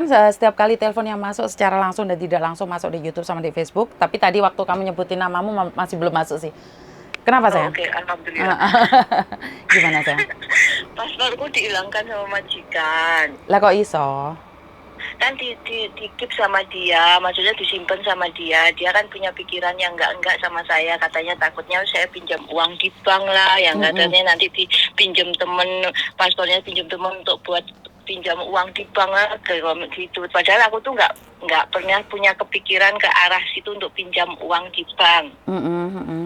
Setiap kali telepon yang masuk secara langsung dan tidak langsung masuk di YouTube sama di Facebook. Tapi tadi waktu kamu nyebutin namamu masih belum masuk sih. Kenapa Oh, sayang? oke, alhamdulillah. Gimana sayang? Pasporku dihilangkan sama majikan. Lah kok iso? Kan di keep sama dia, maksudnya disimpan sama dia. Dia kan punya pikiran yang enggak sama saya. Katanya takutnya saya pinjam uang di bank lah, yang katanya nanti dipinjam temen, paspornya pinjam temen untuk buat pinjam uang di bank lah, gitu. Padahal aku tuh nggak pernah punya kepikiran ke arah situ untuk pinjam uang di bank.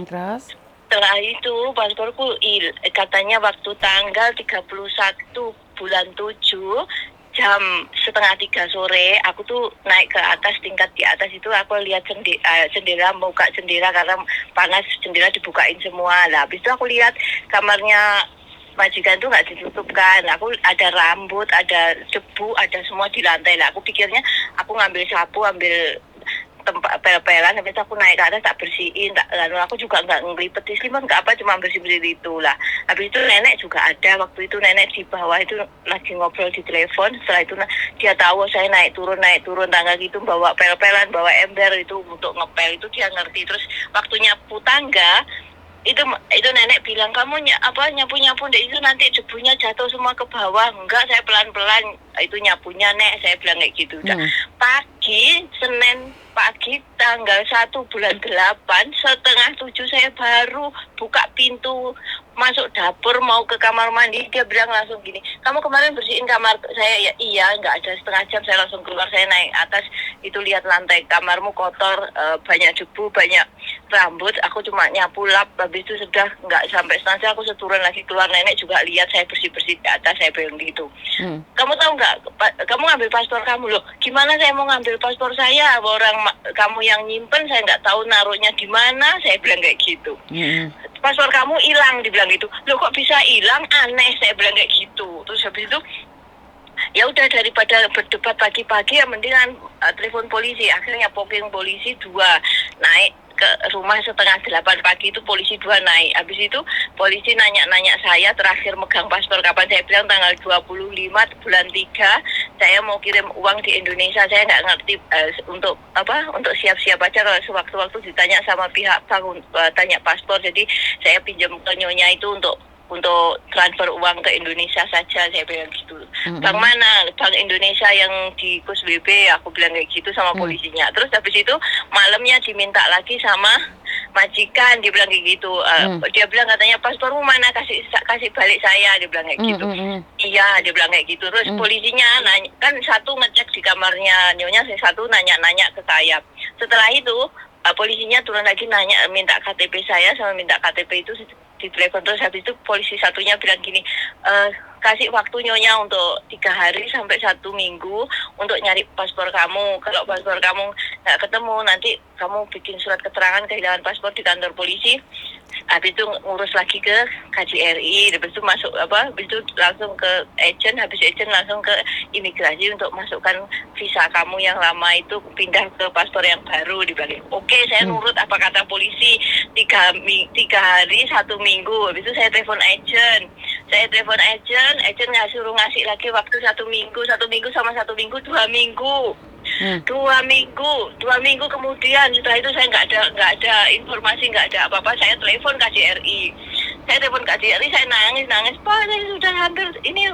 Terus? Setelah itu pasporku katanya waktu tanggal 31 bulan 7 jam 2:30 sore aku tuh naik ke atas, tingkat di atas itu aku lihat jendela, buka jendela karena panas, jendela dibukain semua lah. Habis itu aku lihat kamarnya majikan tuh nggak ditutupkan. Aku ada rambut, ada debu, ada semua di lantai lah. Aku pikirnya aku ngambil sapu, ambil tempat pel-pelan, habis itu aku naik ke atas tak bersihin, lalu aku juga nggak ngelipet di selimut, nggak apa, cuma bersih-bersih itu lah. Habis itu nenek juga ada, waktu itu nenek di bawah itu lagi ngobrol di telepon. Setelah itu dia tahu saya naik turun tangga gitu, bawa pel-pelan, bawa ember itu untuk ngepel, itu dia ngerti. Terus waktu nyapu tangga itu nenek bilang, kamu nyapu deh, itu nanti debunya jatuh semua ke bawah. Enggak, saya pelan-pelan itu nyapunya, nek, saya bilang kayak gitu. Pagi Senin pagi tanggal 1 bulan 8 6:30 saya baru buka pintu masuk dapur mau ke kamar mandi. Dia bilang langsung gini, kamu kemarin bersihin kamar saya? Ya iya, nggak ada setengah jam. Saya langsung keluar, saya naik atas, itu lihat lantai kamarmu kotor, banyak debu, banyak rambut. Aku cuma nyapu lap, habis itu sudah nggak sampai setengah jam aku turun lagi keluar. Nenek juga lihat saya bersih-bersih di atas. Saya bilang gitu, kamu tahu nggak, kamu ngambil paspor kamu. Loh, gimana saya mau ngambil paspor saya, orang kamu yang nyimpen, saya nggak tahu naruhnya di mana. Saya bilang kayak gitu. Paspor kamu hilang, dibilang gitu. Loh, kok bisa hilang, aneh, saya bilang kayak gitu. Terus habis itu ya udah, daripada berdebat pagi-pagi ya mendingan telepon polisi. Akhirnya booking polisi 2 naik ke rumah 7:30 pagi, itu polisi 2 naik. Habis itu polisi nanya saya terakhir megang paspor kapan. Saya bilang tanggal 25 bulan 3 saya mau kirim uang di Indonesia. Saya nggak ngerti untuk siap-siap aja kalau sewaktu-waktu ditanya sama pihak bank, tanya paspor. Jadi saya pinjam ke nyonya itu untuk transfer uang ke Indonesia saja, saya bilang gitu. Bank mana? Bank Indonesia yang di Kus BB, aku bilang kayak gitu sama polisinya. Terus habis itu malamnya diminta lagi sama majikan, dia bilang kayak gitu. Dia bilang katanya, paspormu mana, kasih balik saya, dia bilang kayak gitu. Iya, dia bilang kayak gitu. Terus polisinya nanya, kan satu ngecek di kamarnya nyonya, satu nanya ke saya. Setelah itu polisinya turun lagi nanya, minta KTP saya sama minta KTP itu di telepon. Terus habis itu polisi satunya bilang gini, kasih waktu nyonya untuk 3 hari sampai 1 minggu untuk nyari paspor kamu. Kalau paspor kamu nggak ketemu, nanti kamu bikin surat keterangan kehilangan paspor di kantor polisi. Habis itu ngurus lagi ke KJRI, habis itu habis itu langsung ke agent, habis agent langsung ke imigrasi untuk masukkan visa kamu yang lama itu pindah ke paspor yang baru, dibalik. Oke, saya nurut apa kata polisi. 3 hari 1 minggu. Habis itu saya telepon agent, agent ngasih lagi waktu 1 minggu sama 1 minggu 2 minggu. 2 minggu kemudian, setelah itu saya nggak ada informasi, nggak ada apa-apa. Saya telepon KJRI, saya nangis, Pak, saya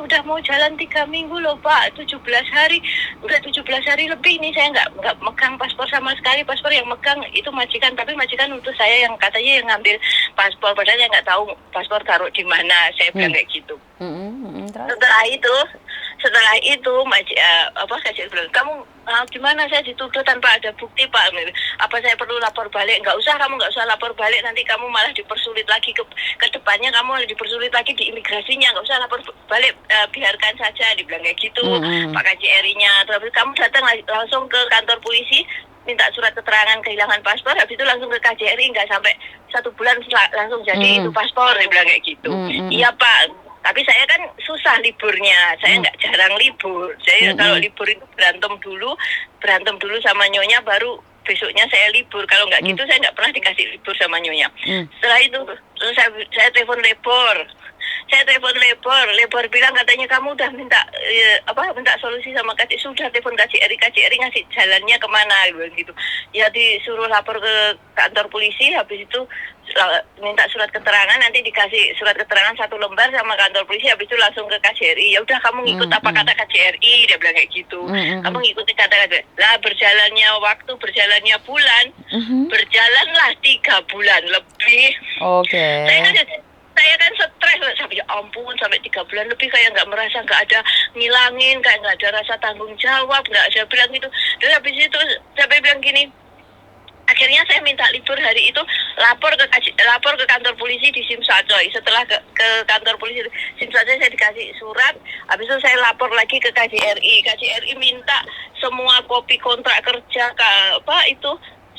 udah mau jalan 3 minggu loh Pak, 17 hari, udah 17 hari lebih nih saya nggak megang paspor sama sekali. Paspor yang megang itu majikan, tapi majikan untuk saya yang katanya yang ngambil paspor, padahal saya nggak tahu paspor taruh di mana. Saya bilang kayak gitu. Setelah itu KJRI bilang, kamu gimana, saya dituduh tanpa ada bukti Pak. Apa saya perlu lapor balik? Nggak usah lapor balik, nanti kamu malah dipersulit lagi ke depannya, kamu malah dipersulit lagi di imigrasinya. Nggak usah lapor balik, biarkan saja, dibilang kayak gitu Pak KJRI-nya. Terus kamu datang langsung ke kantor polisi, minta surat keterangan kehilangan paspor, habis itu langsung ke KJRI, nggak sampai 1 bulan langsung jadi itu paspor, dibilang kayak gitu. Iya Pak, tapi saya kan susah liburnya, saya jarang libur. Saya kalau libur itu berantem dulu sama nyonya, baru besoknya saya libur. Kalau nggak gitu saya nggak pernah dikasih libur sama nyonya. Setelah itu terus saya telepon Lebor. Saya telepon Lebor bilang katanya kamu udah minta minta solusi sama sudah telepon KJRI ngasih jalannya kemana gitu. Ya disuruh lapor ke kantor polisi, habis itu minta surat keterangan, nanti dikasih surat keterangan 1 lembar sama kantor polisi, habis itu langsung ke KJRI. Ya udah kamu ngikut apa kata KJRI, dia bilang kayak gitu. Kamu ngikuti kata-kata. Lah berjalannya waktu, berjalannya bulan, berjalanlah 3 bulan lebih. Oke. Saya kan stres sampai ya ampun, sampai 3 bulan lebih kayak nggak merasa, nggak ada ngilangin, kayak nggak ada rasa tanggung jawab, nggak ada bilang gitu. Dan habis itu sampai bilang gini, akhirnya saya minta libur hari itu, lapor ke kantor polisi di Simsacoy. Setelah ke kantor polisi Simsacoy saya dikasih surat, habis itu saya lapor lagi ke KJRI. KJRI minta semua kopi kontrak kerja,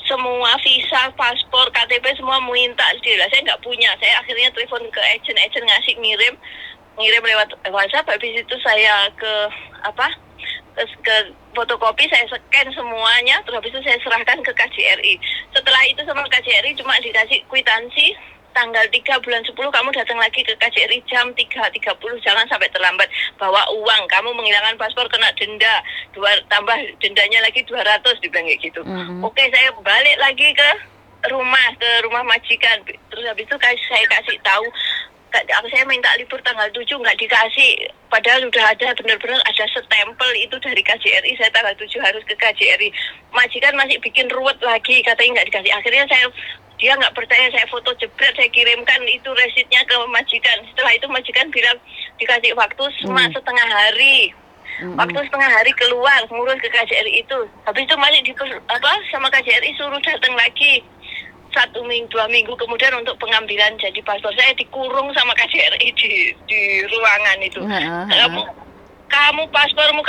semua visa, paspor, KTP semua minta. Saya nggak punya. Saya akhirnya telepon ke agent ngasih ngirim lewat WhatsApp. Habis itu saya ke fotokopi, saya scan semuanya, terus habis itu saya serahkan ke KJRI. Setelah itu sama KJRI cuma dikasih kwitansi, tanggal 3 bulan 10 kamu datang lagi ke KJRI jam 3.30, jangan sampai terlambat, bawa uang, kamu menghilangkan paspor kena denda, tambah dendanya lagi 200, dibilang kayak gitu. Oke, saya balik lagi ke rumah majikan, terus habis itu saya kasih tahu, saya minta libur tanggal 7 nggak dikasih, padahal sudah ada benar-benar ada stempel itu dari KJRI, saya tanggal 7 harus ke KJRI. Majikan masih bikin ruwet lagi, katanya nggak dikasih. Akhirnya dia nggak percaya, saya foto jebret, saya kirimkan itu resitnya ke majikan. Setelah itu majikan bilang dikasih waktu setengah hari. Waktu setengah hari keluar ngurus ke KJRI itu. Habis itu masih sama KJRI suruh datang lagi 1 minggu 2 minggu kemudian untuk pengambilan jadi paspor. Saya dikurung sama KJRI di ruangan itu. Kamu paspormu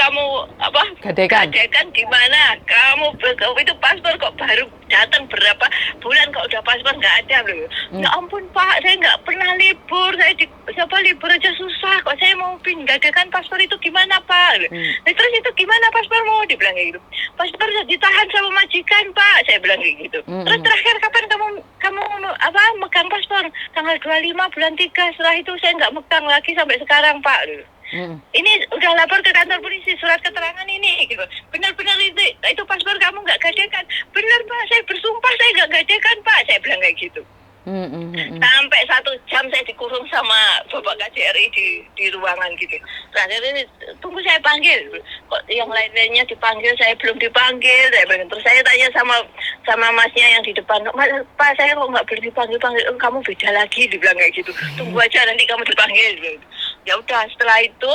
gadekan di mana? Kamu itu paspor kok baru datang berapa bulan kok udah paspor nggak ada loh. Ya ampun Pak, saya nggak pernah libur. Libur aja susah kok, saya mau gadekan paspor itu gimana Pak? Terus itu gimana paspormu? Dibilang kayak gitu. Paspor ditahan sama majikan Pak, saya bilang kayak gitu. Terus terakhir kapan kamu megang paspor? Tanggal 25 bulan 3. Setelah itu saya nggak megang lagi sampai sekarang Pak. Ini udah lapor ke kantor polisi, surat keterangan ini gitu. Benar-benar itu paspor kamu nggak gadekan. Benar Pak, saya bersumpah saya nggak gadekan Pak, saya bilang kayak gitu. Sampai 1 jam saya dikurung sama Bapak KJRI di ruangan gitu. Terakhir ini tunggu saya panggil. Kok yang lain-lainnya dipanggil, saya belum dipanggil. Terus saya tanya sama masnya yang di depan, Pak saya kok nggak boleh dipanggil? Kamu beda lagi, dibilang kayak gitu. Tunggu aja nanti kamu dipanggil. Ya udah, setelah itu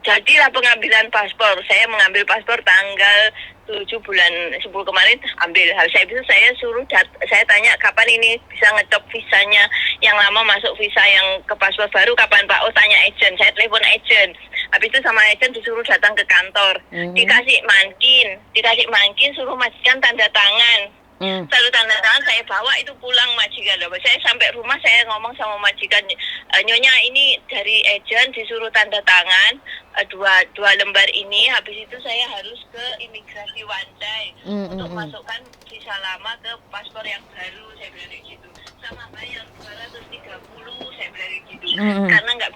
jadilah pengambilan paspor. Saya mengambil paspor tanggal 7 bulan 10 kemarin, ambil. Saya suruh saya tanya kapan ini bisa ngecop visanya yang lama masuk visa yang ke paspor baru kapan Pak? Oh, tanya agent. Saya telepon agent. Habis itu sama agent disuruh datang ke kantor. Dikasih mankin, suruh majikan tanda tangan. Lalu tanda tangan saya bawa itu pulang majikan. Saya sampai rumah saya ngomong sama majikan, Nyonya ini dari agent disuruh tanda tangan dua lembar ini. Habis itu saya harus ke imigrasi Wantai untuk masukkan visa lama ke paspor yang baru, saya bilang gitu. Sama bayar 230, saya bilang gitu. Karena nggak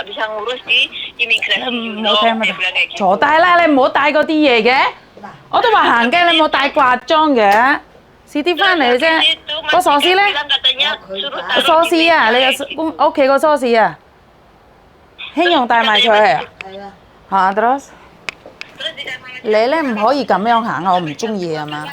bisa ngurus di imigrasi Euro, saya bilang kayak gitu. 坐低啦，你唔好帶嗰啲嘢嘅。我都話行嘅，你冇帶掛裝嘅。CD 翻嚟啫，個鎖匙咧？鎖匙啊，你屋企個鎖匙啊？輕用帶埋出去啊？係啊，terus 你咧唔可以咁樣行啊，我唔中意啊嘛。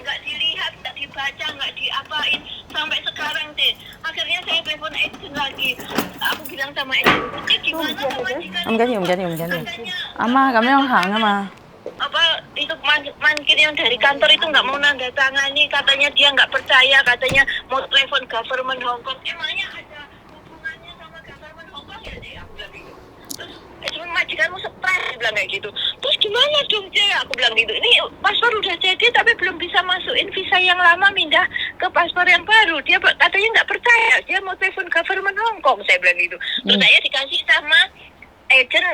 nggak dilihat, nggak dibaca, nggak diapain sampai sekarang deh. Akhirnya saya telepon agent lagi. Aku bilang sama agent, gimana sama majikan? 唔緊要，唔緊要，唔緊要。阿媽咁樣行啊嘛。Itu mankin yang dari kantor itu nggak mau nanda tangani, katanya dia nggak percaya, katanya mau telepon government Hong Kong. Emangnya ada hubungannya sama government Hong Kong ya deh? Aku bilang gitu. Terus majikanmu stres, bilang kayak gitu. Terus gimana dong Cek? Aku bilang gitu. Ini paspor udah jadi tapi belum bisa masukin visa yang lama pindah ke paspor yang baru. Dia katanya nggak percaya, dia mau telepon government Hong Kong, saya bilang gitu. Terus saya dikasih sama agent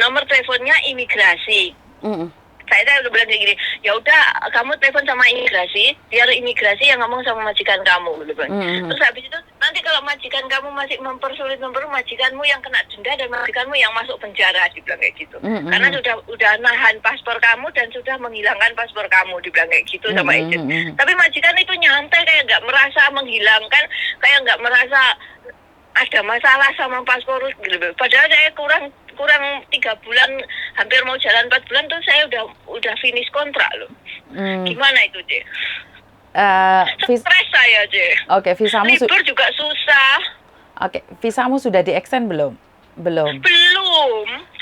nomor teleponnya imigrasi. Mm-mm. Saya udah bilang kayak gini, ya udah kamu telepon sama imigrasi, biar imigrasi yang ngomong sama majikan kamu, gitu kan. Terus habis itu nanti kalau majikan kamu masih mempersulit majikanmu yang kena denda dan majikanmu yang masuk penjara, dibilang kayak gitu. Karena udah nahan paspor kamu dan sudah menghilangkan paspor kamu, dibilang kayak gitu sama agent. Tapi majikan itu nyantai, kayak nggak merasa menghilangkan, kayak nggak merasa ada masalah sama paspor gitu. Padahal saya kurang 3 bulan, hampir mau jalan 4 bulan tuh saya udah finish kontrak loh. Gimana itu, C? Stres saya, C. Oke, visamu libur juga susah. Oke, visamu sudah di-extend belum? Belum.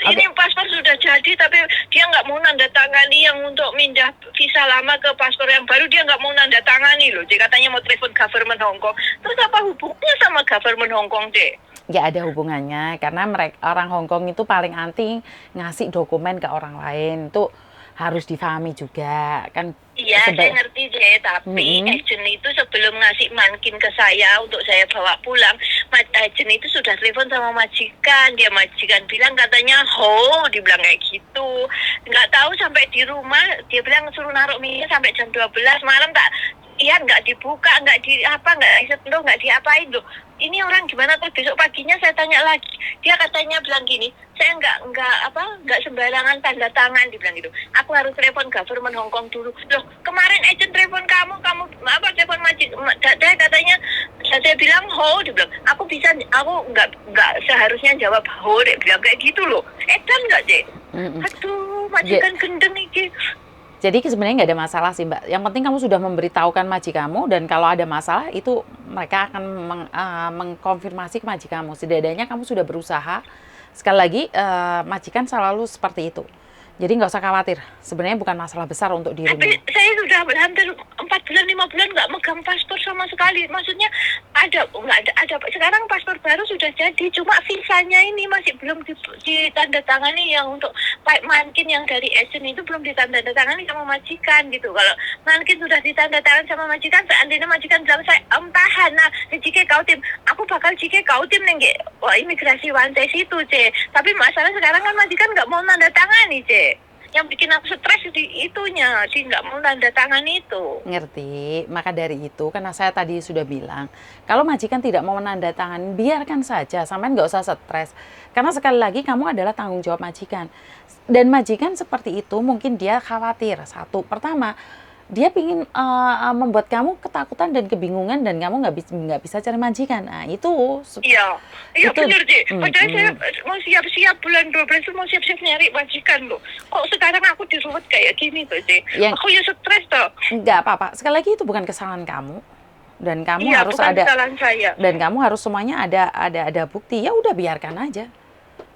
Ini paspor sudah jadi, tapi dia nggak mau nanda tangani yang untuk pindah visa lama ke paspor yang baru, dia nggak mau nanda tangani loh. Dia katanya mau telepon government Hong Kong. Terus apa hubungannya sama government Hong Kong, C? Ya ada hubungannya, karena orang Hong Kong itu paling anti ngasih dokumen ke orang lain. Itu harus difahami juga kan. Iya, saya ngerti deh, tapi agent itu sebelum ngasih mankin ke saya untuk saya bawa pulang, agent itu sudah telepon sama majikan. Dia majikan bilang katanya, dibilang kayak gitu. Nggak tahu sampai di rumah, dia bilang suruh naruh minyak sampai jam 12 malam, nggak dibuka, nggak disentuh, nggak diapain loh. Ini orang gimana? Terus besok paginya saya tanya lagi, dia katanya bilang gini, saya nggak sembarangan tanda tangan, dibilang gitu. Aku harus telepon government Hong Kong dulu. Loh, kemarin agent telepon kamu telepon saya katanya, saya bilang dibilang, aku nggak seharusnya jawab dia bilang kayak gitu loh. Edan nggak, Cek? Aduh, majikan gendeng iki. Jadi sebenarnya nggak ada masalah sih, Mbak. Yang penting kamu sudah memberitahukan majikanmu, dan kalau ada masalah itu mereka akan mengkonfirmasi ke majikanmu. Setidaknya kamu sudah berusaha. Sekali lagi, majikan selalu seperti itu. Jadi nggak usah khawatir. Sebenarnya bukan masalah besar untuk dirimu. Tapi saya sudah hampir 4 bulan, 5 bulan nggak megang paspor sama sekali. Maksudnya ada. Sekarang paspor baru sudah jadi, cuma visanya ini masih belum ditandatangani, yang untuk mankin yang dari agent itu belum ditandatangani sama majikan gitu. Kalau mankin sudah ditandatangani sama majikan, seandainya majikan bilang saya tahan, jika kau tim, aku bakal jika kau tim nengge imigrasi wantes itu, C. Tapi masalah sekarang kan majikan nggak mau nandatangani, C. Yang bikin aku stres itunya, dia nggak mau tanda tangan itu. Ngerti, maka dari itu, karena saya tadi sudah bilang, kalau majikan tidak mau menandatangani, biarkan saja, sampean nggak usah stres. Karena sekali lagi, kamu adalah tanggung jawab majikan. Dan majikan seperti itu, mungkin dia khawatir. Satu, pertama, dia ingin membuat kamu ketakutan dan kebingungan, dan kamu nggak bisa cari majikan. Nah, itu. Iya benar, Ci. Padahal saya mau siap-siap bulan 12 itu mau siap-siap nyari majikan loh. Kok sekarang aku diruwet kayak gini tuh, Ci? Aku ya stres tuh. Nggak apa-apa. Sekali lagi itu bukan kesalahan kamu. Dan kamu harus bukan kesalahan saya. Dan kamu harus semuanya ada bukti. Ya udah, biarkan aja.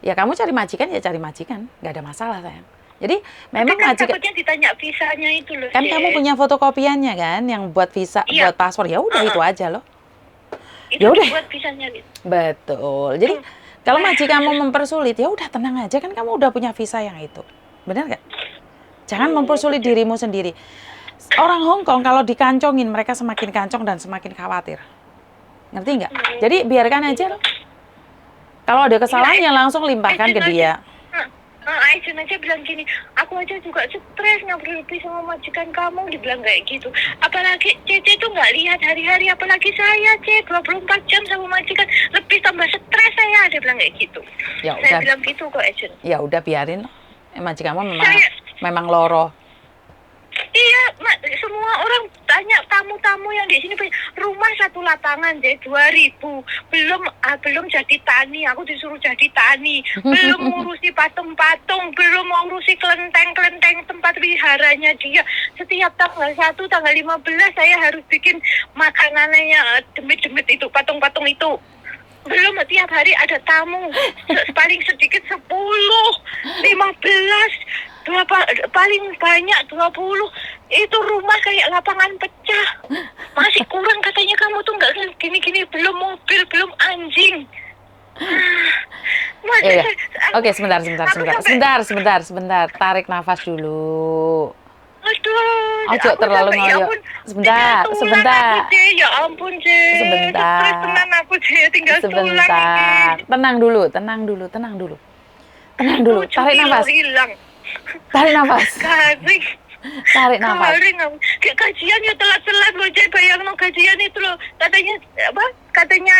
Ya kamu cari majikan, ya cari majikan. Nggak ada masalah, sayang. Jadi memang kan takutnya ditanya visanya itu loh. Kan kamu punya fotokopiannya kan, yang buat visa, buat paspor. Ya udah itu aja loh. Ya udah. Buat visanya gitu. Betul. Jadi kalau majikanmu mempersulit, ya udah tenang aja, kan kamu udah punya visa yang itu. Benar nggak? Jangan mempersulit dirimu sendiri. Orang Hong Kong kalau dikancongin, mereka semakin kancong dan semakin khawatir. Ngerti nggak? Jadi biarkan aja loh. Kalau ada kesalahan ya langsung limpahkan ke dia. Aisyah aja bilang gini, aku aja juga stres lebih sama majikan kamu, dibilang kayak gitu. Apalagi Cece itu nggak lihat hari-hari, apalagi saya, Ce, 24 jam sama majikan, lebih tambah stres saya, dia bilang kayak gitu. Ya saya udah. Bilang gitu kok, Aisyah. Ya udah, biarin loh. Majikanmu memang loro. Iya, semua orang tanya, tamu-tamu yang di sini, rumah 1 lapangan deh 2.000, belum jadi tani, aku disuruh jadi tani, belum ngurusi patung-patung, belum ngurusi kelenteng-kelenteng tempat wiharanya dia. Setiap tanggal 1, tanggal 15 saya harus bikin makanannya, demit-demit itu, patung-patung itu. Belum tiap hari ada tamu, paling sedikit 10, 15, paling banyak 20. Itu rumah kayak lapangan pecah. Masih kurang katanya, kamu tuh nggak gini-gini, belum mobil, belum anjing. Oke, sebentar. Tarik nafas dulu. Aduh, ojo terlalu ngoyo. Sebentar. Ya ampun, Ce. Sebentar. Tenang aku, Ce, tinggal Sebentar. Tenang dulu. Tenang dulu, tarik nafas. Hilang. Tarik nafas. Garing. Tarik nafas. Garing. Kayak gajian ya telat-telat loh, Cek. Bayang no gajian itu loh. Katanya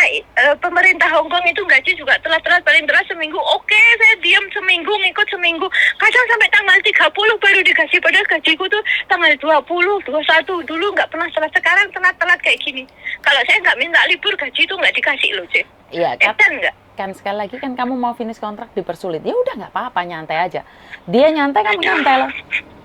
pemerintah Hong Kong itu gaji juga telat-telat, paling telat seminggu. Oke, saya diam seminggu, ngikut seminggu. Kadang sampai tanggal 30 baru dikasih, padahal gajiku tuh tanggal 20, 21. Dulu nggak pernah telat, sekarang telat-telat kayak gini. Kalau saya nggak minta libur, gaji itu nggak dikasih loh, Cek. Iya, Edan nggak? Kan sekali lagi kan kamu mau finish kontrak dipersulit. Ya udah nggak apa-apa, nyantai aja. Dia nyantai, kamu nyantai loh.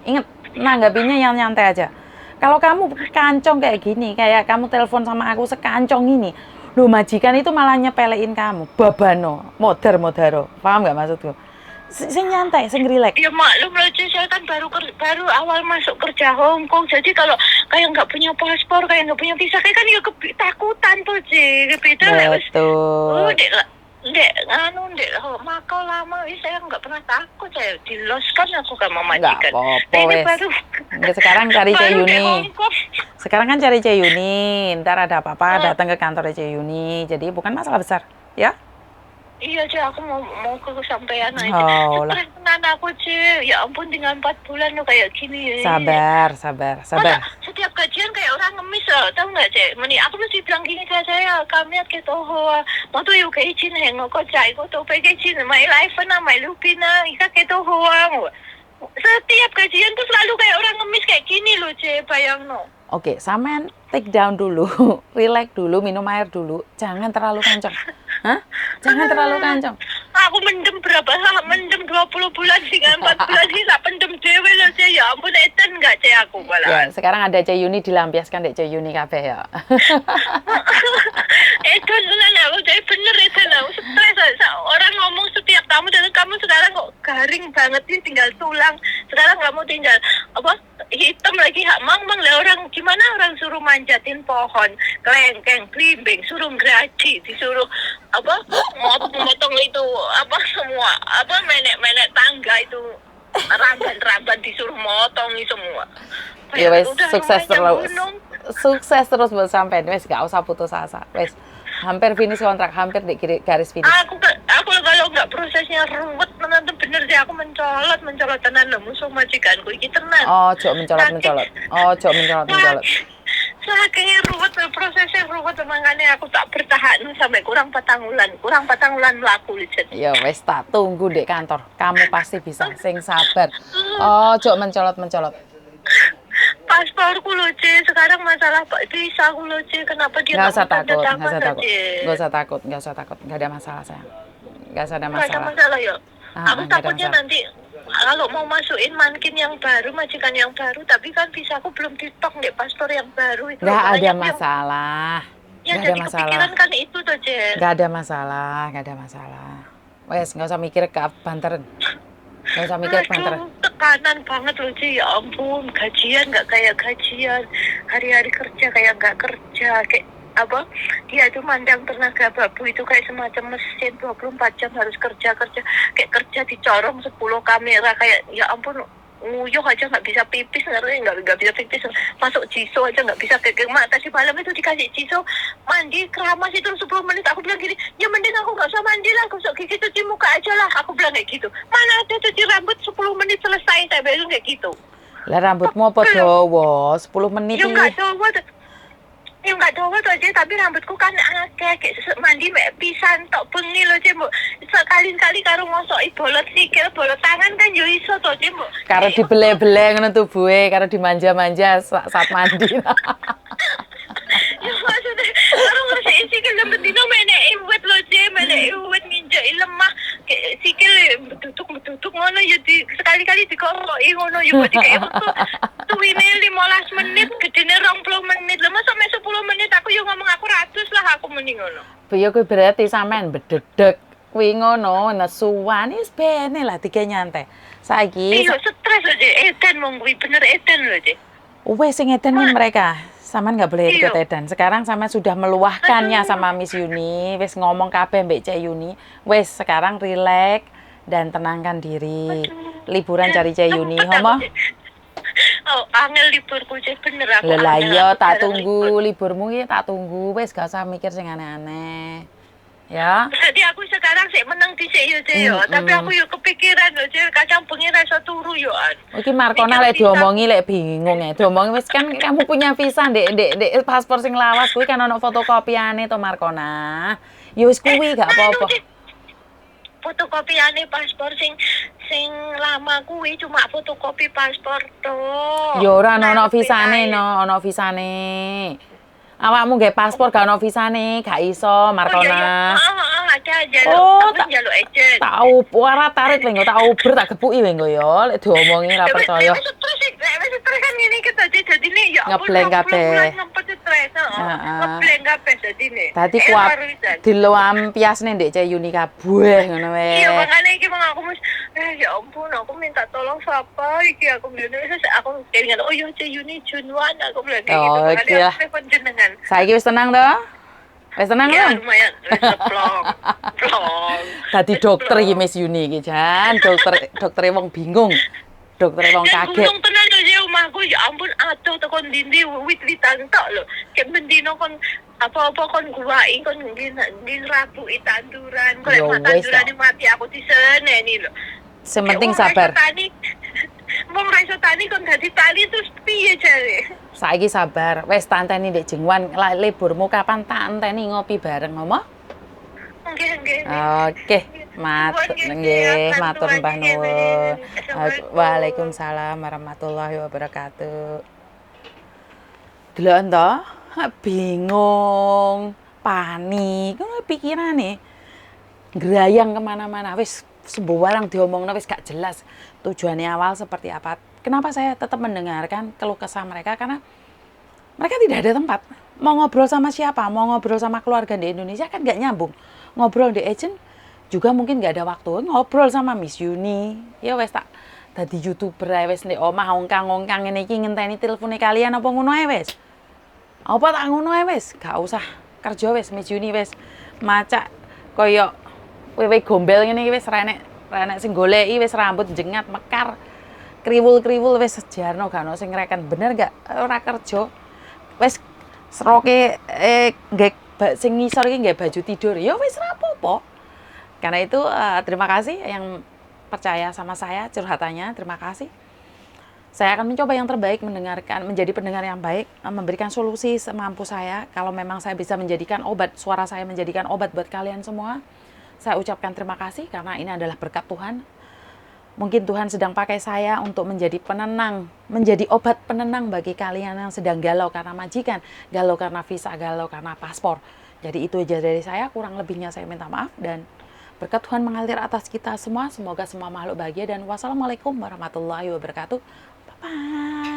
Ingat, nanggapinya yang nyantai aja. Kalau kamu kancong kayak gini, kayak kamu telepon sama aku sekancong ini, loh majikan itu malah nyepelein kamu, babano, modar-modaro, paham nggak maksudku? Sing nyantai, sing relax. Ya maklum loh, Ci, saya kan baru awal masuk kerja Hong Kong, jadi kalau kayak nggak punya paspor, kayak nggak punya visa, kayak kan ya ketakutan tuh, Ci. Betul. Dek, Makau lama, saya nggak pernah takut, saya diloskan aku gak mau majikan. Nggak apa-apa, wes. Sekarang cari Cek Yuni. Sekarang kan cari Cek Yuni. Ntar ada apa-apa datang ke kantor Cek Yuni. Jadi bukan masalah besar, ya? Iya, Cik, aku mau ke kesampaian aja. Oh, lah. Stres tenan aku, Cik. Ya ampun, tinggal 4 bulan loh kayak gini. Sabar. Masa setiap gajian kayak orang ngemis loh, tau nggak, Cik? Aku mesti bilang gini ke saya, kami gitu, mau tuh yuk kayak gini, ngokok cai, kok tuh kayak gini, my life na, my lupina, ika gitu, setiap gajian tuh selalu kayak orang ngemis kayak gini loh, Cik, bayang no. Oke, sampean take down dulu, relax dulu, minum air dulu, jangan terlalu kencang. Hah? Jangan terlalu kencang. Aku mendem 20 bulan hingga 4 bulan sih tak pendem dewe loh, Cek. Ya ampun, eten nggak, Cek, aku malah. Ya, sekarang ada Cek Yuni, dilampiaskan dek Cek Yuni kabeh ya. Eten tenan aku, Cek, bener eten aku stres. Orang ngomong setiap tamu dan kamu sekarang kok garing banget sih, tinggal tulang. Sekarang kamu tinggal hitam lagi, hak mang lah orang. Gimana orang suruh manjatin pohon, kelengkeng, blimbing, suruh graji, disuruh motong itu semua menek tangga itu ramban disuruh motong semua. Ya wes, sukses terus buat sampean, wes gak usah putus asa, wes hampir finish kontrak, hampir di garis finish. Aku kalau nggak prosesnya ruwet tenan bener deh, aku mencolot tenan loh musuh majikanku iki tenan. Oh, jok mencolot. Saking ruwet, prosesnya ruwet, makanya aku tak bertahan sampai kurang 4 bulan melaku, Licet. Ya wes, tak tunggu di kantor. Kamu pasti bisa, sing sabar. Oh, jok mencolot. Pasporku loh, C. Sekarang masalah visa aku loh, C. Kenapa dia nggak usah takut. Nggak usah takut. Nggak ada masalah, sayang. Nggak ada masalah ya. Aku takutnya nanti kalau mau masukin mankin yang baru, majikan yang baru, tapi kan visa aku belum ditok nih, paspor yang baru itu. Nggak ada masalah. Yang jadi kepikiran kan itu tuh, C. Nggak ada masalah. Wes, nggak usah mikir ke banteran. Nggak usah mikir banteran. Tekanan banget loh, C. Ya ampun, gajian nggak kayak gajian, hari-hari kerja kayak nggak kerja, kayak dia tuh mandang tenaga babu itu kayak semacam mesin 24 jam harus kerja kayak kerja dicorong 10 kamera, kayak ya ampun, nguyuh aja nggak bisa pipis, nggak bisa pipis, masuk jiso aja nggak bisa, kayak tadi malam itu dikasih jiso mandi keramas itu 10 menit. Aku bilang gini, ya mending aku nggak usah mandi lah, gosok gigi cuci muka aja lah, aku bilang kayak gitu. Mana ada cuci rambut 10 menit selesai, saya bilang kayak gitu. Lah rambutmu apa dawa 10 menit ya nggak dawa tuh aja, tapi rambutku kan kayak mandi pisan tok bengi loh, Cek. Sekali-kali karo ngosoki bolot sikil, bolot tangan kan yo iso to, Cek. Karo dibele-bele ngono tubuhe, karo dimanja-manja saat mandi. Ya maksudnya karo ngosok sikil bendino menek iwet loh, Cek. Menek iwet nginjek lemah, kayak sikil duduk ngono ya sekali-kali dikoroki ngono ya berarti kayak tuwine 15 menit, gedene 20 menit. Lah masa 10 menit aku yo ngomong aku ratus lah aku mending ngono. Ya kuwi berarti sampean bededek kuwi ngono, nesuwan wis bene lah tiga nyantai. Saiki iya stres aja, edan mong kuwi bener edan lho, Cek. Wes sing edan mereka. Sampean nggak boleh ikut edan. Sekarang sampean sudah meluahkannya sama Miss Yuni, wes ngomong kabeh mbek Cek Yuni. Wes sekarang relax dan tenangkan diri. Liburan cari Cek Yuni, homo. Oh, angel liburku, Cek, bener aku. Lah iya tak tunggu liburmu ya, tak tunggu. Wes gak usah mikir sing aneh-aneh. Ya. Jadi aku sekarang sih menang di sini yo, tapi aku yo kepikiran loh, kadang bengi rasa turu yo. Oke, Markona lek diomongi lek bingung ya. Diomongi wis kan kamu punya visa ndek paspor sing lawas kuwi kan ono fotokopiane to Markona. Ya wis kuwi gak apa-apa. Fotokopiane paspor sing lama kuwi cuma fotokopi paspor to. Ya ora ono visane ono visane. Awakmu nggih paspor gak ono visane, gak iso Markona. Ada Oh, aku njaluk agent. Tahu ora tarik lho, tak uber tak gepuki lho ya, lek diomongi ra percaya. Wis stres kan ngene iki dadi ne ya Ngebleng kabeh. Ngebleng kabeh dadine. Dadi kuat dilampiasne ndek Cek Yuni kabeh ngono wae. Iya, makanya iki aku mesti ya ampun, aku minta tolong siapa iki aku bilang aku kelingan oh yo Cek Yuni Junwan aku bilang kayak gitu. Makanya aku telepon jenengan. Saiki wis tenang to? Wis tenang ya, lho? lumayan, wis plong. Dadi dokter iki Miss Yuni iki Jan, doktere wong bingung. Doktere wong kaget. Gunung tenan lho di omahku, ya ampun adoh tekon dindi wit-witan tok lho. Kayak mendino kon apa-apa kon guwai kon ngin rabu tanduran, kok lek tanduran mati aku diseneni lho. Sing penting sabar. Wong ra iso tani kon dadi tani terus piye jare? Saiki sabar, wis tanteni Ndek Jengwan, liburmu kapan tak enteni ngopi bareng ngomong? Nggih. Oke, matur Mbah nuwun. Waalaikumsalam warahmatullahi wabarakatuh. Delok to, bingung, panik, ngono pikirane. Gerayang kemana-mana, wis sembarang diomongno wis gak jelas tujuannya awal seperti apa. Kenapa saya tetap mendengarkan keluh kesah mereka? Karena mereka tidak ada tempat. Mau ngobrol sama siapa? Mau ngobrol sama keluarga di Indonesia kan gak nyambung. Ngobrol di agent juga mungkin gak ada waktu. Ngobrol sama Miss Yuni. Ya wes tak dadi YouTuber ae wes ndek omah ongkang-ongkang ngene iki ngenteni telepone kalian apa ngono ae wes. Apa tak ngono ae wes? Gak usah kerja wes Miss Yuni wes. Macak koyo wewe gombel ngene iki wis renek sing goleki wis rambut jengat mekar kriwul-kriwul wis sejarno gak ono sing ngreken bener gak ora kerja wis seroke nggih sing ngisor iki nggih baju tidur ya wis ora apa-apa. Karena itu terima kasih yang percaya sama saya curhatannya, terima kasih. Saya akan mencoba yang terbaik mendengarkan, menjadi pendengar yang baik, memberikan solusi semampu saya. Kalau memang saya bisa menjadikan obat, suara saya menjadikan obat buat kalian semua, saya ucapkan terima kasih karena ini adalah berkat Tuhan. Mungkin Tuhan sedang pakai saya untuk menjadi penenang, menjadi obat penenang bagi kalian yang sedang galau karena majikan, galau karena visa, galau karena paspor. Jadi itu aja dari saya, kurang lebihnya saya minta maaf dan berkat Tuhan mengalir atas kita semua. Semoga semua makhluk bahagia dan wassalamualaikum warahmatullahi wabarakatuh. Bye-bye.